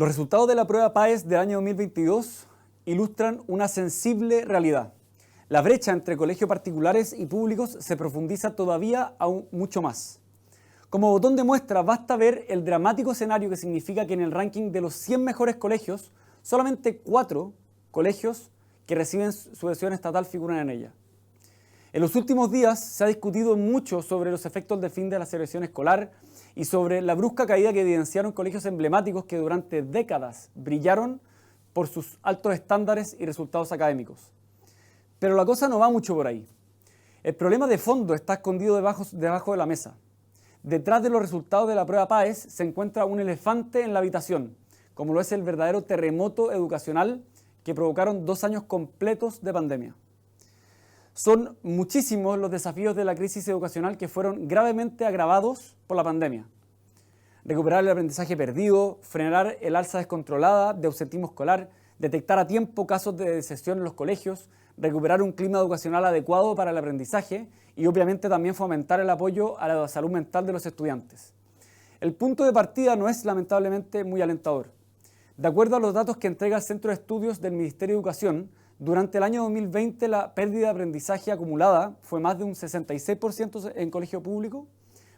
Los resultados de la prueba PAES del año 2022 ilustran una sensible realidad. La brecha entre colegios particulares y públicos se profundiza todavía aún mucho más. Como botón de muestra, basta ver el dramático escenario que significa que en el ranking de los 100 mejores colegios, solamente 4 colegios que reciben subvención estatal figuran en ella. En los últimos días se ha discutido mucho sobre los efectos del fin de la segregación escolar y sobre la brusca caída que evidenciaron colegios emblemáticos que durante décadas brillaron por sus altos estándares y resultados académicos. Pero la cosa no va mucho por ahí. El problema de fondo está escondido debajo de la mesa. Detrás de los resultados de la prueba PAES se encuentra un elefante en la habitación, como lo es el verdadero terremoto educacional que provocaron 2 años completos de pandemia. Son muchísimos los desafíos de la crisis educacional que fueron gravemente agravados por la pandemia. Recuperar el aprendizaje perdido, frenar el alza descontrolada de ausentismo escolar, detectar a tiempo casos de deserción en los colegios, recuperar un clima educacional adecuado para el aprendizaje y obviamente también fomentar el apoyo a la salud mental de los estudiantes. El punto de partida no es lamentablemente muy alentador. De acuerdo a los datos que entrega el Centro de Estudios del Ministerio de Educación, durante el año 2020 la pérdida de aprendizaje acumulada fue más de un 66% en colegio público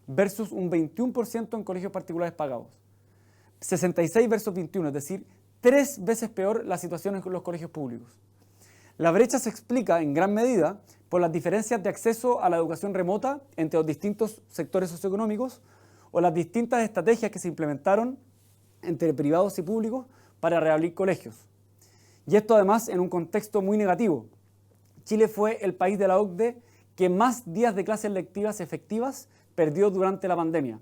versus un 21% en colegios particulares pagados. 66 versus 21, es decir, 3 veces peor la situación en los colegios públicos. La brecha se explica en gran medida por las diferencias de acceso a la educación remota entre los distintos sectores socioeconómicos o las distintas estrategias que se implementaron entre privados y públicos para reabrir colegios. Y esto además en un contexto muy negativo. Chile fue el país de la OCDE que más días de clases lectivas efectivas perdió durante la pandemia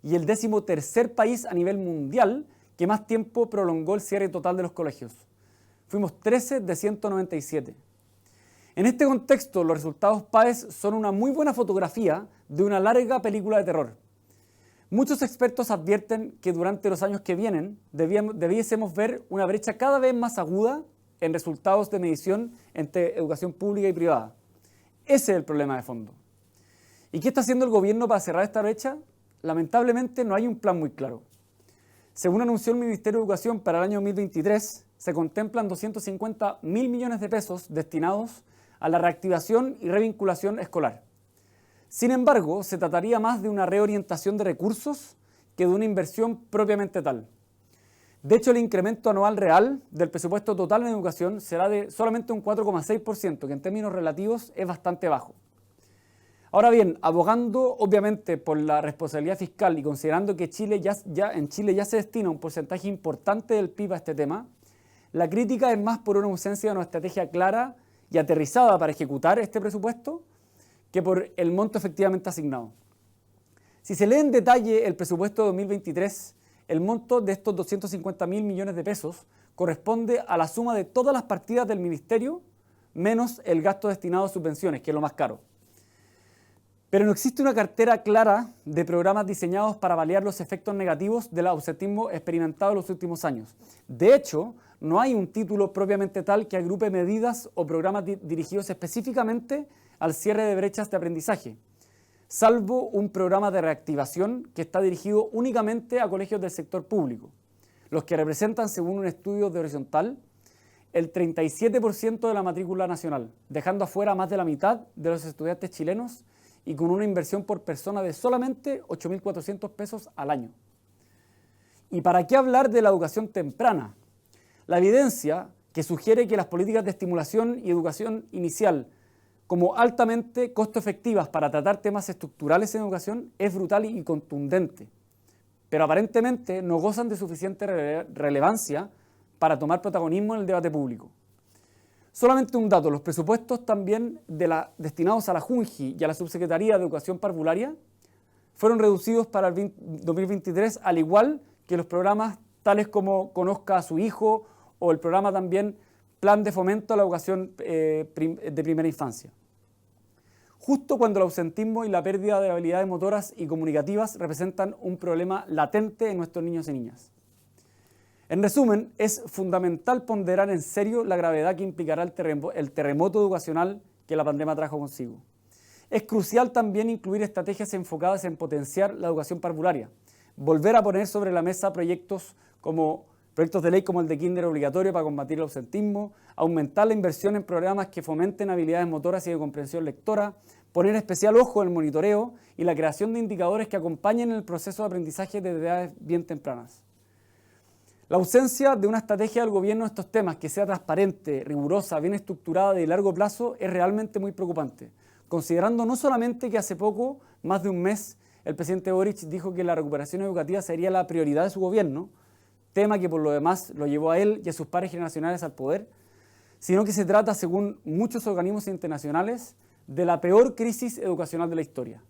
y el 13º país a nivel mundial que más tiempo prolongó el cierre total de los colegios. Fuimos 13 de 197. En este contexto, los resultados PAES son una muy buena fotografía de una larga película de terror. Muchos expertos advierten que durante los años que vienen debiésemos ver una brecha cada vez más aguda en resultados de medición entre educación pública y privada. Ese es el problema de fondo. ¿Y qué está haciendo el gobierno para cerrar esta brecha? Lamentablemente no hay un plan muy claro. Según anunció el Ministerio de Educación para el año 2023, se contemplan 250.000 millones de pesos destinados a la reactivación y revinculación escolar. Sin embargo, se trataría más de una reorientación de recursos que de una inversión propiamente tal. De hecho, el incremento anual real del presupuesto total en educación será de solamente un 4,6%, que en términos relativos es bastante bajo. Ahora bien, abogando obviamente por la responsabilidad fiscal y considerando que en Chile ya se destina un porcentaje importante del PIB a este tema, la crítica es más por una ausencia de una estrategia clara y aterrizada para ejecutar este presupuesto que por el monto efectivamente asignado. Si se lee en detalle el presupuesto de 2023, el monto de estos 250.000 millones de pesos corresponde a la suma de todas las partidas del ministerio menos el gasto destinado a subvenciones, que es lo más caro. Pero no existe una cartera clara de programas diseñados para paliar los efectos negativos del ausentismo experimentado en los últimos años. De hecho, no hay un título propiamente tal que agrupe medidas o programas dirigidos específicamente al cierre de brechas de aprendizaje, salvo un programa de reactivación que está dirigido únicamente a colegios del sector público, los que representan, según un estudio de Horizontal, el 37% de la matrícula nacional, dejando afuera a más de la mitad de los estudiantes chilenos y con una inversión por persona de solamente 8.400 pesos al año. ¿Y para qué hablar de la educación temprana? La evidencia que sugiere que las políticas de estimulación y educación inicial como altamente costo efectivas para tratar temas estructurales en educación es brutal y contundente, pero aparentemente no gozan de suficiente relevancia para tomar protagonismo en el debate público. Solamente un dato, los presupuestos también destinados a la JUNJI y a la Subsecretaría de Educación Parvularia fueron reducidos para el 2023, al igual que los programas tales como Conozca a su hijo o el programa también Plan de Fomento a la Educación de Primera Infancia. Justo cuando el ausentismo y la pérdida de habilidades motoras y comunicativas representan un problema latente en nuestros niños y niñas. En resumen, es fundamental ponderar en serio la gravedad que implicará el terremoto educacional que la pandemia trajo consigo. Es crucial también incluir estrategias enfocadas en potenciar la educación parvularia, volver a poner sobre la mesa proyectos como Proyectos de ley como el de Kinder obligatorio para combatir el ausentismo, aumentar la inversión en programas que fomenten habilidades motoras y de comprensión lectora, poner especial ojo en el monitoreo y la creación de indicadores que acompañen el proceso de aprendizaje desde edades bien tempranas. La ausencia de una estrategia del gobierno en estos temas que sea transparente, rigurosa, bien estructurada y de largo plazo es realmente muy preocupante, considerando no solamente que hace poco, más de un mes, el presidente Boric dijo que la recuperación educativa sería la prioridad de su gobierno, tema que por lo demás lo llevó a él y a sus pares generacionales al poder, sino que se trata, según muchos organismos internacionales, de la peor crisis educacional de la historia.